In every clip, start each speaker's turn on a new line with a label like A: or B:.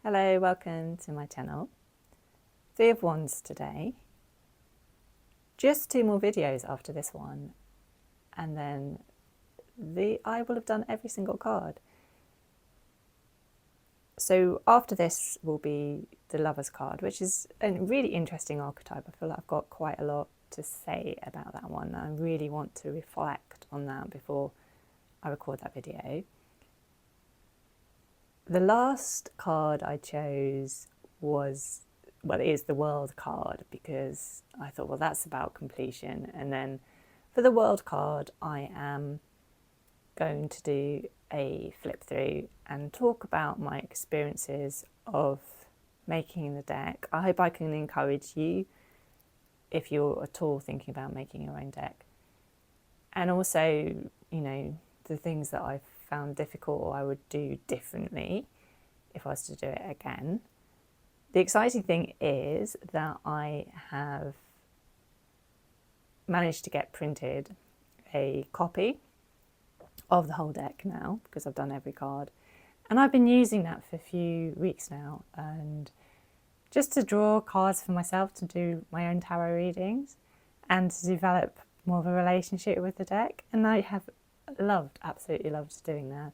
A: Hello, welcome to my channel. Three of Wands today. Just two more videos after this one, and then I will have done every single card. So after this will be the Lover's card, which is a really interesting archetype. I feel like I've got quite a lot to say about that one. I really want to reflect on that before I record that video. The last card I chose is the World card, because I thought, well, that's about completion. And then for the World card, I am going to do a flip through and talk about my experiences of making the deck. I hope I can encourage you if you're at all thinking about making your own deck. And also, the things that I've found difficult or I would do differently if I was to do it again. The exciting thing is that I have managed to get printed a copy of the whole deck now, because I've done every card, and I've been using that for a few weeks now, and just to draw cards for myself to do my own tarot readings and to develop more of a relationship with the deck. And I have absolutely loved doing that.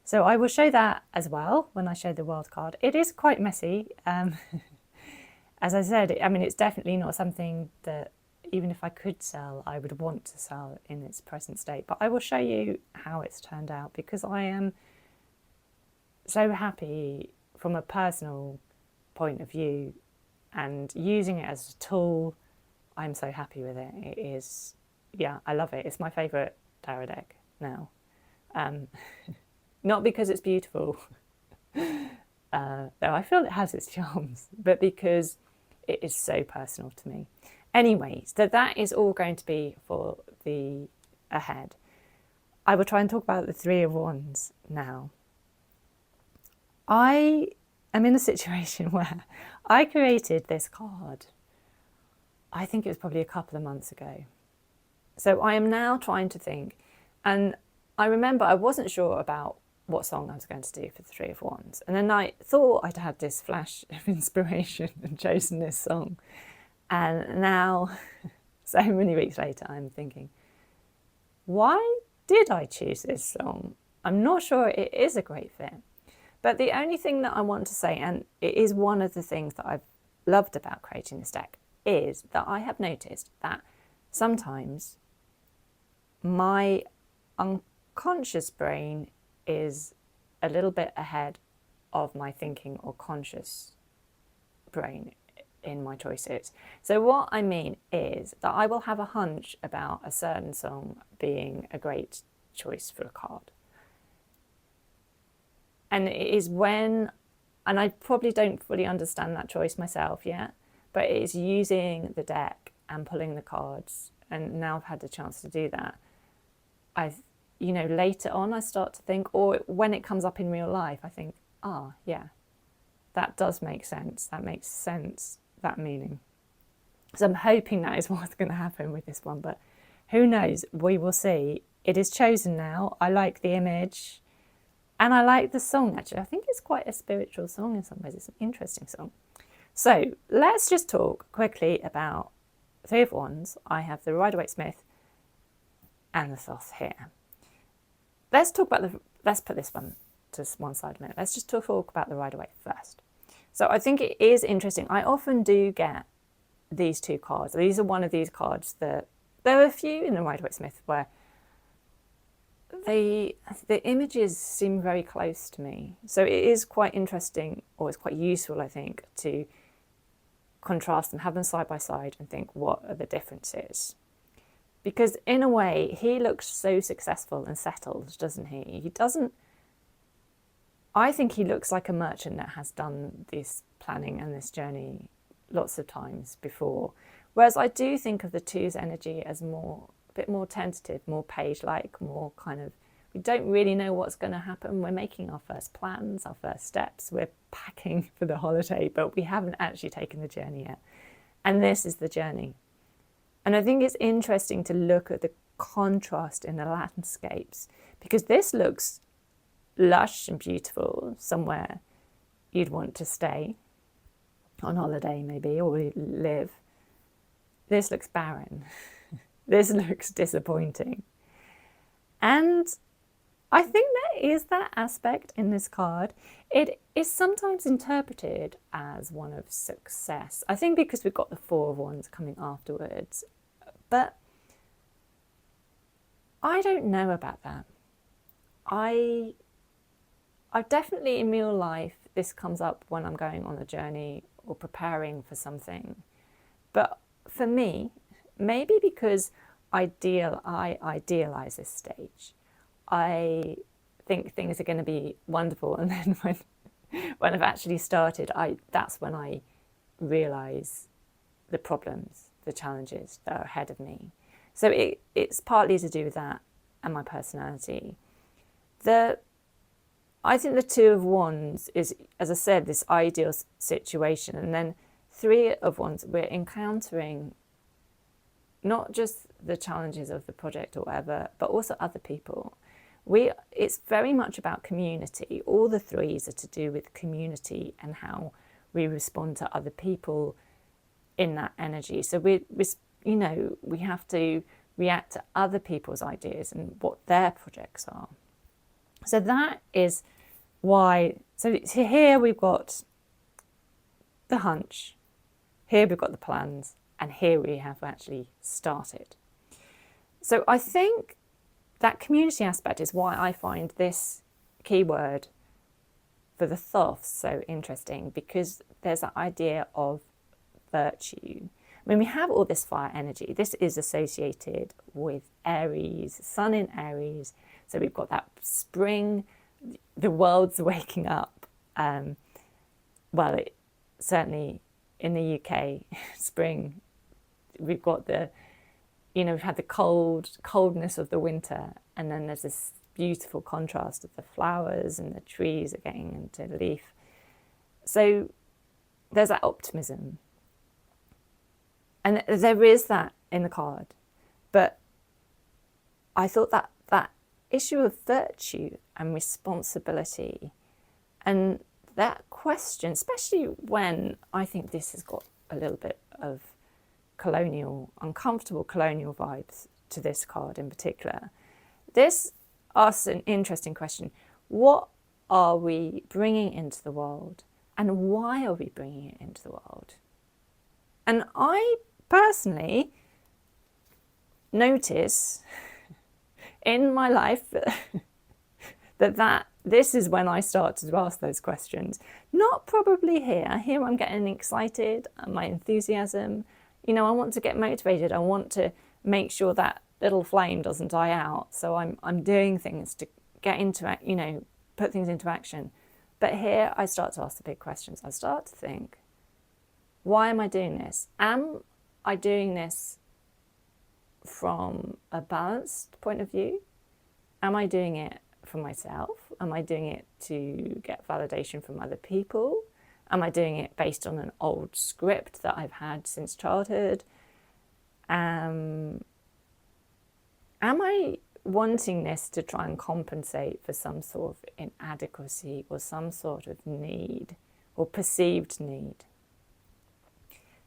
A: So I will show that as well when I show the World card. It is quite messy. As I said, it's definitely not something that, even if I could sell, I would want to sell in its present state. But I will show you how it's turned out, because I am so happy from a personal point of view, and using it as a tool, I'm so happy with it. It is, I love it. It's my favourite tarot deck now. Not because it's beautiful, though I feel it has its charms, but because it is so personal to me. Anyway, so that is all going to be for the ahead. I will try and talk about the Three of Wands now. I am in a situation where I created this card, I think it was probably a couple of months ago. So I am now trying to think, and I remember I wasn't sure about what song I was going to do for the Three of Wands. And then I thought I'd had this flash of inspiration and chosen this song. And now, so many weeks later, I'm thinking, why did I choose this song? I'm not sure it is a great fit. But the only thing that I want to say, and it is one of the things that I've loved about creating this deck, is that I have noticed that sometimes my unconscious brain is a little bit ahead of my thinking or conscious brain in my choices. So what I mean is that I will have a hunch about a certain song being a great choice for a card. And it is and I probably don't fully understand that choice myself yet, but it is using the deck and pulling the cards, and now I've had the chance to do that, later on I start to think, or when it comes up in real life, I think, that does make sense. That makes sense, that meaning. So I'm hoping that is what's going to happen with this one, but who knows? We will see. It is chosen now. I like the image and I like the song, actually. I think it's quite a spiritual song in some ways. It's an interesting song. So let's just talk quickly about Three of Wands. I have the Rider-Waite-Smith and the Thoth here. Let's put this one to one side a minute. Let's just talk about the Rider-Waite first. So I think it is interesting. I often do get these two cards. These are one of these cards that, there are a few in the Rider-Waite-Smith where the images seem very close to me. So it is quite interesting, or it's quite useful, I think, to contrast them, have them side by side and think, what are the differences? Because in a way, he looks so successful and settled, doesn't he? I think he looks like a merchant that has done this planning and this journey lots of times before. Whereas I do think of the two's energy as a bit more tentative, more page-like, more kind of, we don't really know what's going to happen. We're making our first plans, our first steps. We're packing for the holiday, but we haven't actually taken the journey yet. And this is the journey. And I think it's interesting to look at the contrast in the landscapes, because this looks lush and beautiful somewhere, you'd want to stay on holiday maybe, or live. This looks barren. This looks disappointing. And I think there is that aspect in this card. It is sometimes interpreted as one of success. I think because we've got the Four of Wands coming afterwards. But I don't know about that. I definitely, in real life, this comes up when I'm going on a journey or preparing for something. But for me, maybe because I idealize this stage. I think things are going to be wonderful, and then when I've actually started, that's when I realise the problems, the challenges that are ahead of me. So it's partly to do with that and my personality. I think the Two of Wands is, as I said, this ideal situation, and then Three of Wands, we're encountering not just the challenges of the project or whatever, but also other people. It's very much about community. All the threes are to do with community and how we respond to other people in that energy. So we have to react to other people's ideas and what their projects are. So that is why. So here we've got the hunch, here we've got the plans, and here we have actually started. So I think that community aspect is why I find this keyword for the Thoth so interesting, because there's that idea of virtue. When we have all this fire energy, this is associated with Aries, Sun in Aries. So we've got that spring, the world's waking up. Certainly in the UK, spring, we've got we've had the coldness of the winter, and then there's this beautiful contrast of the flowers and the trees are getting into leaf. So there's that optimism. And there is that in the card. But I thought that issue of virtue and responsibility, and that question, especially when I think this has got a little bit of uncomfortable colonial vibes to this card in particular. This asks an interesting question. What are we bringing into the world, and why are we bringing it into the world? And I personally notice in my life that this is when I start to ask those questions. Not probably here. Here I'm getting excited, my enthusiasm. I want to get motivated. I want to make sure that little flame doesn't die out. So I'm doing things to get into, put things into action. But here I start to ask the big questions. I start to think, why am I doing this? Am I doing this from a balanced point of view? Am I doing it for myself? Am I doing it to get validation from other people? Am I doing it based on an old script that I've had since childhood? Am I wanting this to try and compensate for some sort of inadequacy or some sort of need or perceived need?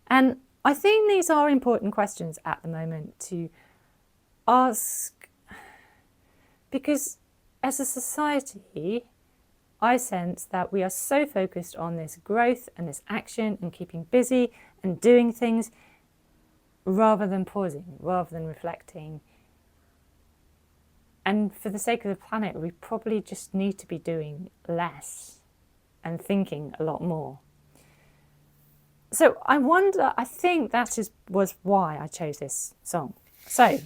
A: And I think these are important questions at the moment to ask, because as a society, I sense that we are so focused on this growth and this action and keeping busy and doing things rather than pausing, rather than reflecting. And for the sake of the planet, we probably just need to be doing less and thinking a lot more. So I think that was why I chose this song. So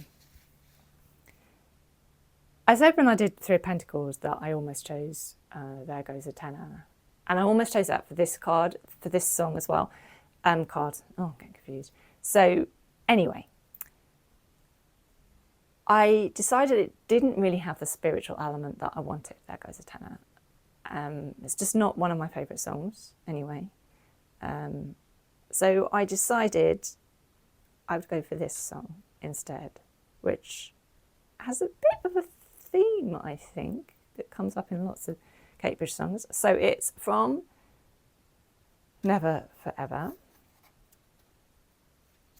A: I said when I did Three of Pentacles that I almost chose There Goes a Tenor. And I almost chose that for this card, for this song as well. I'm getting confused. So anyway, I decided it didn't really have the spiritual element that I wanted, There Goes a Tenor. It's just not one of my favourite songs anyway. So I decided I would go for this song instead, which has a bit of a theme, I think, that comes up in lots of Kate Bush songs. So it's from never forever,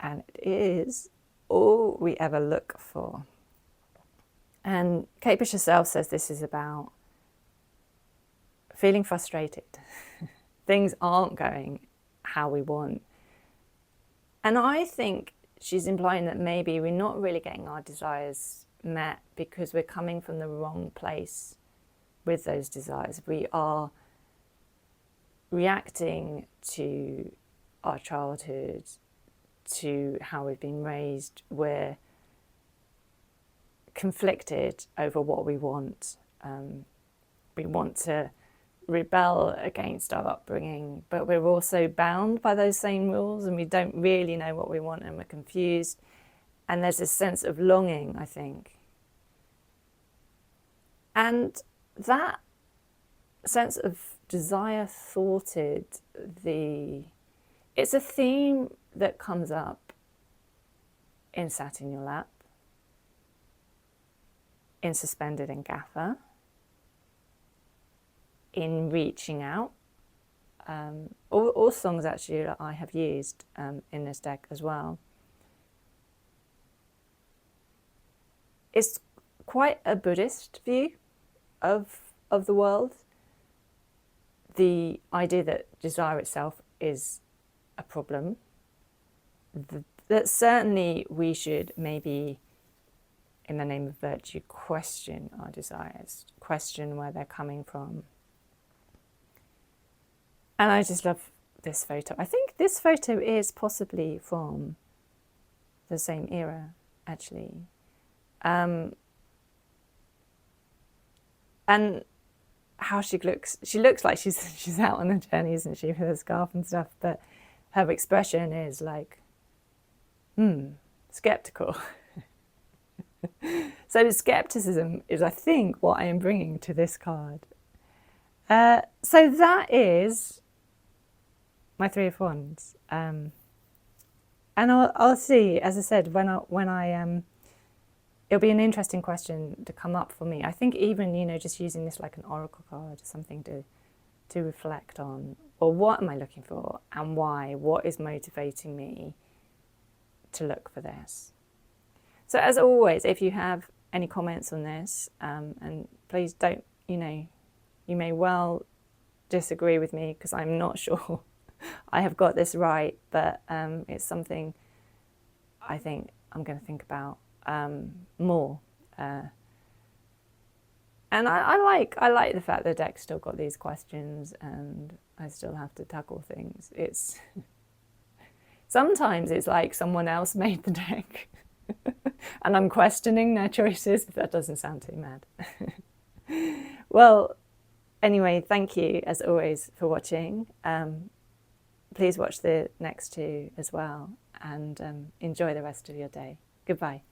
A: and it is all we ever look for. And Kate Bush herself says this is about feeling frustrated. Things aren't going how we want. And I think she's implying that maybe we're not really getting our desires met because we're coming from the wrong place with those desires. We are reacting to our childhood, to how we've been raised. We're conflicted over what we want. We want to rebel against our upbringing, but we're also bound by those same rules, and we don't really know what we want, and we're confused. And there's this sense of longing, I think. And that sense of desire thwarted, it's a theme that comes up in Sat in Your Lap, in Suspended in Gaffer, in Reaching Out. All songs actually that I have used in this deck as well. It's quite a Buddhist view of the world. The idea that desire itself is a problem. That certainly we should maybe, in the name of virtue, question our desires, question where they're coming from. And I just love this photo. I think this photo is possibly from the same era, actually. And how she looks like she's out on a journey, isn't she, with her scarf and stuff, but her expression is like, skeptical. So skepticism is, I think, what I am bringing to this card. So that is my Three of Wands. And I'll see, as I said, when I it'll be an interesting question to come up for me. I think even, just using this like an oracle card, something to reflect on. Well, what am I looking for and why? What is motivating me to look for this? So as always, if you have any comments on this, and please don't, you may well disagree with me because I'm not sure I have got this right, but it's something I think I'm going to think about more. And I like the fact the deck's still got these questions and I still have to tackle things. Sometimes it's like someone else made the deck and I'm questioning their choices, if that doesn't sound too mad. Well, anyway, thank you as always for watching. Please watch the next two as well, and enjoy the rest of your day. Goodbye.